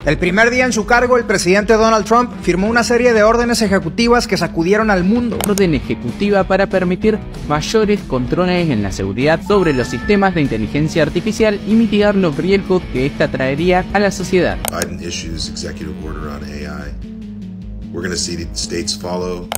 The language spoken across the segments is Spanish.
El primer día en su cargo, el presidente Donald Trump firmó una serie de órdenes ejecutivas que sacudieron al mundo. Orden ejecutiva para permitir mayores controles en la seguridad sobre los sistemas de inteligencia artificial y mitigar los riesgos que esta traería a la sociedad. Biden issues executive order on AI. We're going to see the states follow.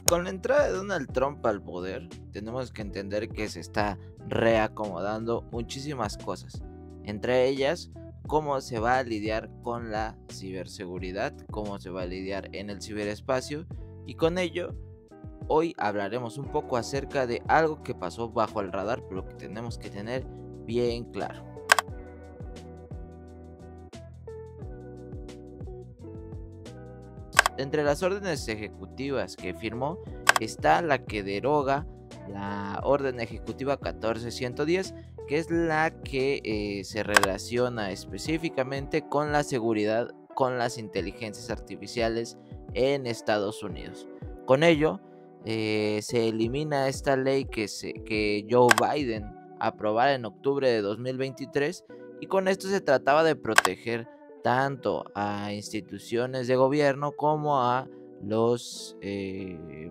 Con la entrada de Donald Trump al poder, tenemos que entender que se está reacomodando muchísimas cosas. Entre ellas, cómo se va a lidiar con la ciberseguridad, cómo se va a lidiar en el ciberespacio. Y con ello, hoy hablaremos un poco acerca de algo que pasó bajo el radar, pero que tenemos que tener bien claro. Entre las órdenes ejecutivas que firmó está la que deroga la orden ejecutiva 14110, que es la que se relaciona específicamente con la seguridad con las inteligencias artificiales en Estados Unidos. Con ello se elimina esta ley que Joe Biden aprobara en octubre de 2023, y con esto se trataba de proteger tanto a instituciones de gobierno como a los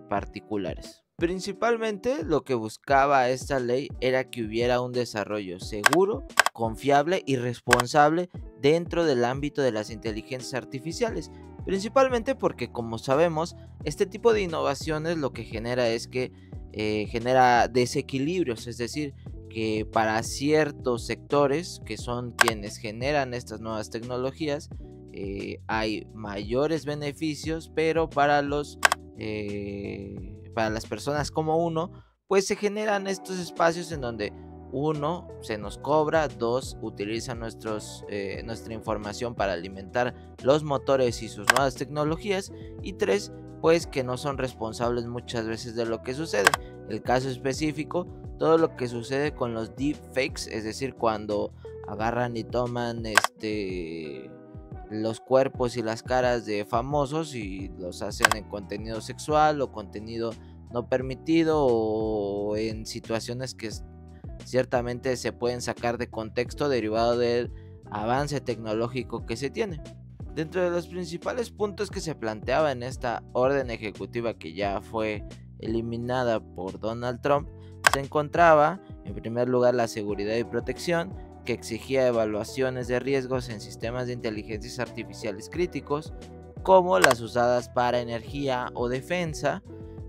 particulares. Principalmente lo que buscaba esta ley era que hubiera un desarrollo seguro, confiable y responsable dentro del ámbito de las inteligencias artificiales. Principalmente porque, como sabemos, este tipo de innovaciones lo que genera es que genera desequilibrios, es decir, que para ciertos sectores que son quienes generan estas nuevas tecnologías hay mayores beneficios, pero para las personas como uno, pues se generan estos espacios en donde uno, se nos cobra, dos, utiliza nuestra información para alimentar los motores y sus nuevas tecnologías, y tres, pues que no son responsables muchas veces de lo que sucede. El caso específico, todo lo que sucede con los deepfakes, es decir, cuando agarran y toman los cuerpos y las caras de famosos y los hacen en contenido sexual o contenido no permitido, o en situaciones que ciertamente se pueden sacar de contexto derivado del avance tecnológico que se tiene. Dentro de los principales puntos que se planteaba en esta orden ejecutiva, que ya fue eliminada por Donald Trump, se encontraba en primer lugar la seguridad y protección, que exigía evaluaciones de riesgos en sistemas de inteligencias artificiales críticos, como las usadas para energía o defensa,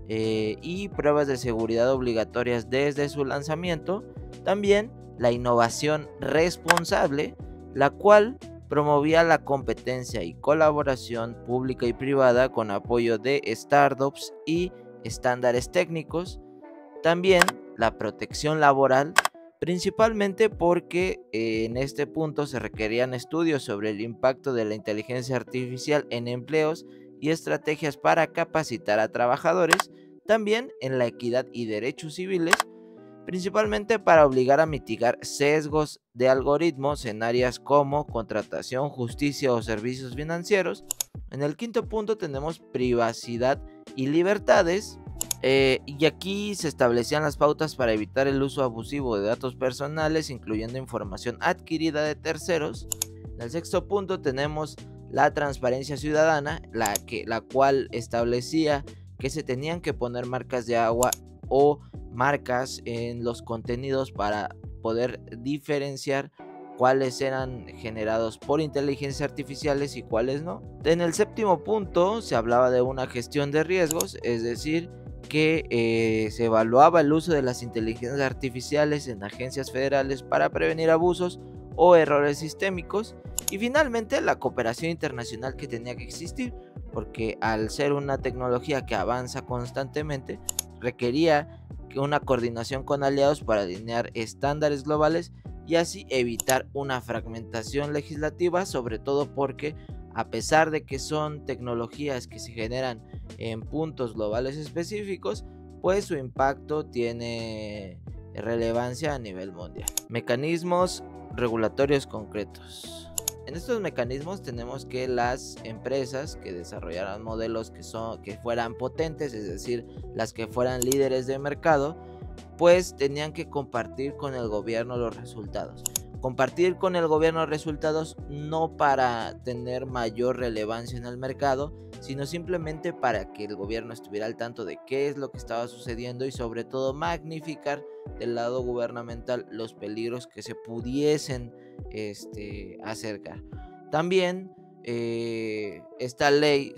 y pruebas de seguridad obligatorias desde su lanzamiento. También la innovación responsable, la cual promovía la competencia y colaboración pública y privada con apoyo de startups y estándares técnicos. También la protección laboral, principalmente porque en este punto se requerían estudios sobre el impacto de la inteligencia artificial en empleos y estrategias para capacitar a trabajadores. También en la equidad y derechos civiles, principalmente para obligar a mitigar sesgos de algoritmos en áreas como contratación, justicia o servicios financieros. En el quinto punto tenemos privacidad y libertades, y aquí se establecían las pautas para evitar el uso abusivo de datos personales, incluyendo información adquirida de terceros. En el sexto punto tenemos la transparencia ciudadana, la cual establecía que se tenían que poner marcas de agua o marcas en los contenidos para poder diferenciar cuáles eran generados por inteligencias artificiales y cuáles no. En el séptimo punto se hablaba de una gestión de riesgos, es decir, que se evaluaba el uso de las inteligencias artificiales en agencias federales para prevenir abusos o errores sistémicos. Y finalmente la cooperación internacional que tenía que existir, porque al ser una tecnología que avanza constantemente, requería una coordinación con aliados para alinear estándares globales y así evitar una fragmentación legislativa, sobre todo porque a pesar de que son tecnologías que se generan en puntos globales específicos, pues su impacto tiene relevancia a nivel mundial. Mecanismos regulatorios concretos. En estos mecanismos tenemos que las empresas que desarrollaran modelos que fueran potentes, es decir, las que fueran líderes de mercado, pues tenían que compartir con el gobierno los resultados. Compartir con el gobierno resultados no para tener mayor relevancia en el mercado, sino simplemente para que el gobierno estuviera al tanto de qué es lo que estaba sucediendo y sobre todo magnificar del lado gubernamental los peligros que se pudiesen acercar. También esta ley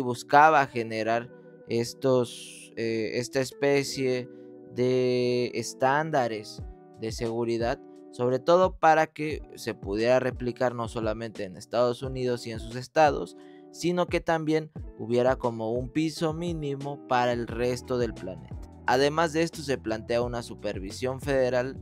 buscaba generar esta especie de estándares de seguridad, sobre todo para que se pudiera replicar no solamente en Estados Unidos y en sus estados, sino que también hubiera como un piso mínimo para el resto del planeta. Además de esto, se plantea una supervisión federal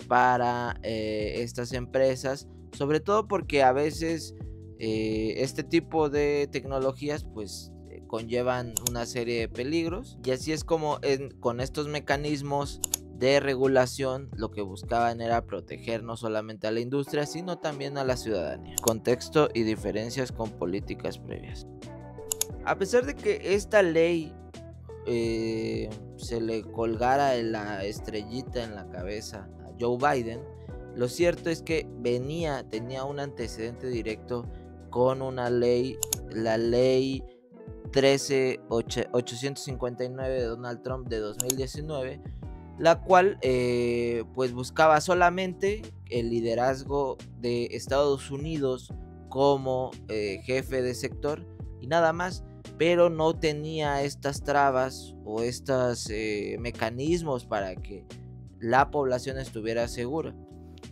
para estas empresas, sobre todo porque a veces este tipo de tecnologías pues conllevan una serie de peligros, y así es como con estos mecanismos de regulación lo que buscaban era proteger no solamente a la industria, sino también a la ciudadanía. Contexto y diferencias con políticas previas. A pesar de que esta ley se le colgara la estrellita en la cabeza a Joe Biden, lo cierto es que tenía un antecedente directo con una ley, la ley 13859 de Donald Trump de 2019, la cual pues buscaba solamente el liderazgo de Estados Unidos como jefe de sector y nada más, pero no tenía estas trabas o estos mecanismos para que la población estuviera segura.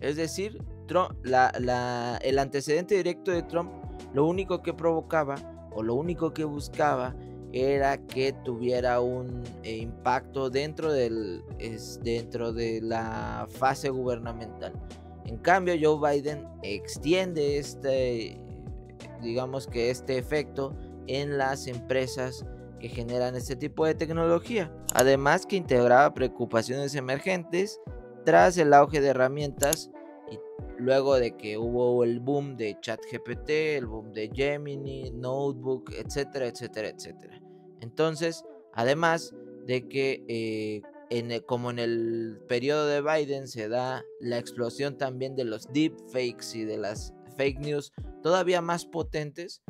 Es decir, el antecedente directo de Trump lo único que provocaba o lo único que buscaba era que tuviera un impacto dentro de la fase gubernamental. En cambio, Joe Biden extiende este efecto en las empresas que generan este tipo de tecnología. Además, que integraba preocupaciones emergentes tras el auge de herramientas y luego de que hubo el boom de ChatGPT, el boom de Gemini, Notebook, etcétera, etcétera, etcétera. Entonces, además de que como en el periodo de Biden se da la explosión también de los deepfakes y de las fake news todavía más potentes,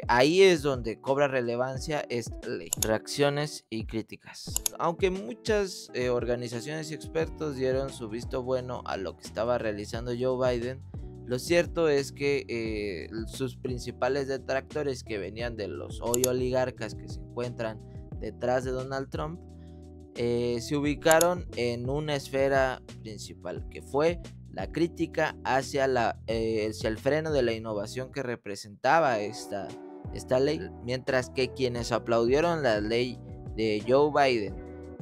ahí es donde cobra relevancia esta ley. Reacciones y críticas. Aunque muchas organizaciones y expertos dieron su visto bueno a lo que estaba realizando Joe Biden, lo cierto es que sus principales detractores, que venían de los hoy oligarcas que se encuentran detrás de Donald Trump, se ubicaron en una esfera principal, que fue la crítica hacia el freno de la innovación que representaba esta ley, mientras que quienes aplaudieron la ley de Joe Biden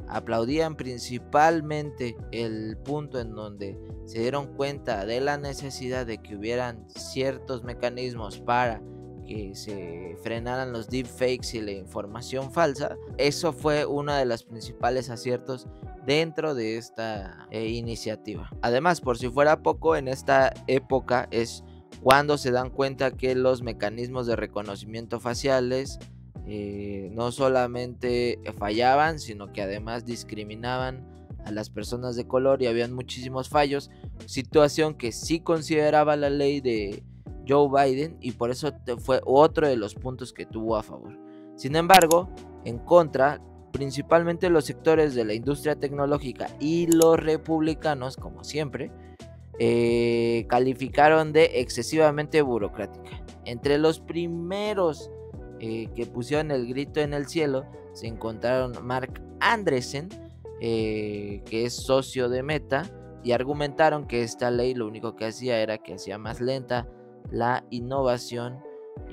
aplaudían principalmente el punto en donde se dieron cuenta de la necesidad de que hubieran ciertos mecanismos para que se frenaran los deepfakes y la información falsa. Eso fue uno de los principales aciertos dentro de esta iniciativa. Además, por si fuera poco, en esta época es cuando se dan cuenta que los mecanismos de reconocimiento faciales no solamente fallaban, sino que además discriminaban a las personas de color y habían muchísimos fallos, situación que sí consideraba la ley de Joe Biden, y por eso fue otro de los puntos que tuvo a favor. Sin embargo, en contra, principalmente los sectores de la industria tecnológica y los republicanos, como siempre, calificaron de excesivamente burocrática. Entre los primeros que pusieron el grito en el cielo se encontraron Mark Andreessen, que es socio de Meta, y argumentaron que esta ley lo único que hacía era que hacía más lenta la innovación,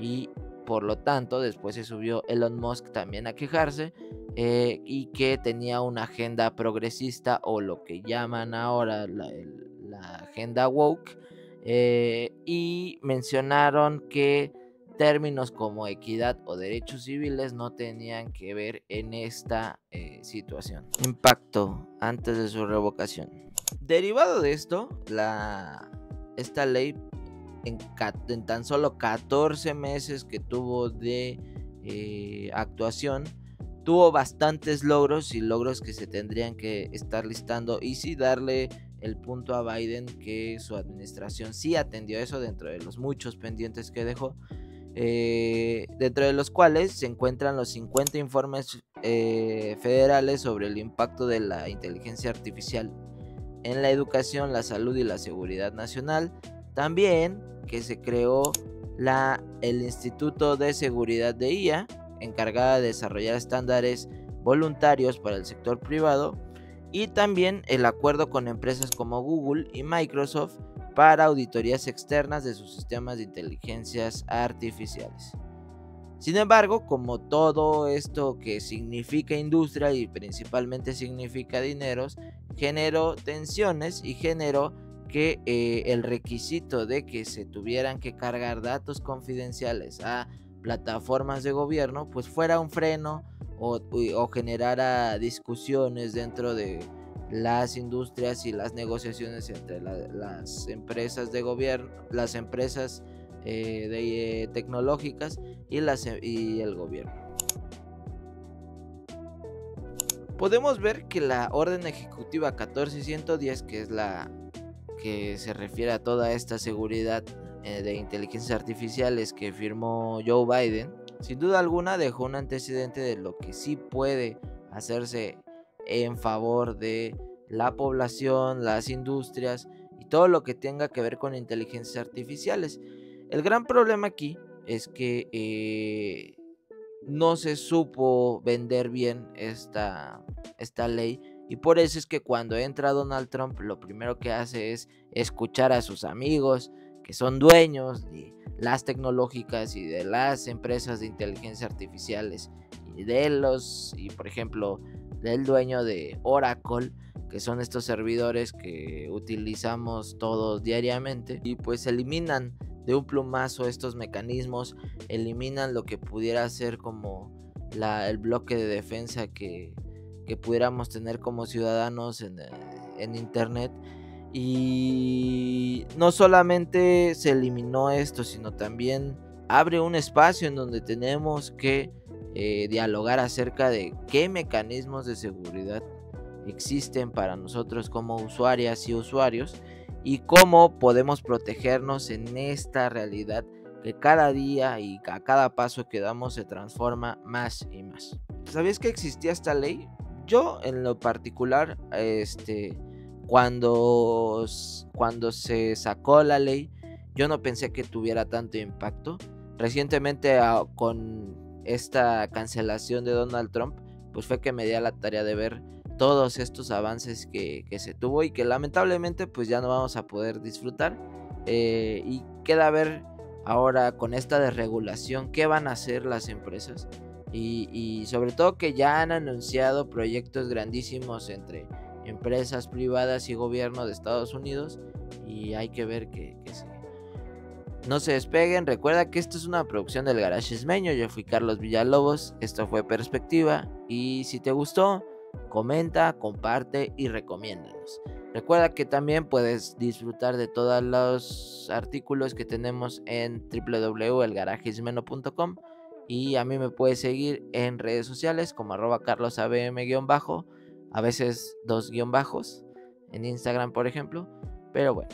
y por lo tanto después se subió Elon Musk también a quejarse, y que tenía una agenda progresista, o lo que llaman ahora la agenda woke, y mencionaron que términos como equidad o derechos civiles no tenían que ver en esta situación. Impacto antes de su revocación. Derivado de esto, esta ley en tan solo 14 meses que tuvo de actuación, tuvo bastantes logros y logros que se tendrían que estar listando, y sí darle el punto a Biden que su administración sí atendió eso dentro de los muchos pendientes que dejó, dentro de los cuales se encuentran los 50 informes federales sobre el impacto de la inteligencia artificial en la educación, la salud y la seguridad nacional. También que se creó el Instituto de Seguridad de IA, encargada de desarrollar estándares voluntarios para el sector privado, y también el acuerdo con empresas como Google y Microsoft para auditorías externas de sus sistemas de inteligencias artificiales. Sin embargo, como todo esto que significa industria y principalmente significa dineros, generó tensiones y generó que el requisito de que se tuvieran que cargar datos confidenciales a plataformas de gobierno pues fuera un freno o generara discusiones dentro de las industrias y las negociaciones entre las empresas de gobierno, las empresas tecnológicas y el gobierno. Podemos ver que la orden ejecutiva 14110, que es la que se refiere a toda esta seguridad de inteligencias artificiales que firmó Joe Biden, sin duda alguna dejó un antecedente de lo que sí puede hacerse en favor de la población, las industrias y todo lo que tenga que ver con inteligencias artificiales. El gran problema aquí es que no se supo vender bien esta ley, y por eso es que cuando entra Donald Trump lo primero que hace es escuchar a sus amigos que son dueños de las tecnológicas y de las empresas de inteligencia artificiales y por ejemplo del dueño de Oracle, que son estos servidores que utilizamos todos diariamente, y pues eliminan de un plumazo estos mecanismos, eliminan lo que pudiera ser como el bloque de defensa que pudiéramos tener como ciudadanos en internet. Y no solamente se eliminó esto, sino también abre un espacio en donde tenemos que dialogar acerca de qué mecanismos de seguridad existen para nosotros como usuarias y usuarios, y cómo podemos protegernos en esta realidad que cada día y a cada paso que damos se transforma más y más. ¿Sabías que existía esta ley? Yo en lo particular, cuando se sacó la ley, yo no pensé que tuviera tanto impacto. Recientemente con esta cancelación de Donald Trump, pues fue que me di a la tarea de ver todos estos avances que se tuvo y que lamentablemente pues ya no vamos a poder disfrutar, y queda ver ahora con esta desregulación qué van a hacer las empresas, y sobre todo que ya han anunciado proyectos grandísimos entre empresas privadas y gobierno de Estados Unidos, y hay que ver que no se despeguen. Recuerda que esto es una producción del Garage Ismeño. Yo fui Carlos Villalobos, esto fue Perspectiva, y si te gustó, comenta, comparte y recomiéndanos. Recuerda que también puedes disfrutar de todos los artículos que tenemos en www.elgarageismeno.com, y a mí me puedes seguir en redes sociales como @carlosabm_, a veces 2 guión bajos en Instagram por ejemplo. Pero bueno,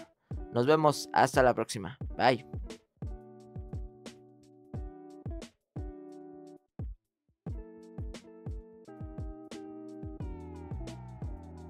nos vemos hasta la próxima. Bye.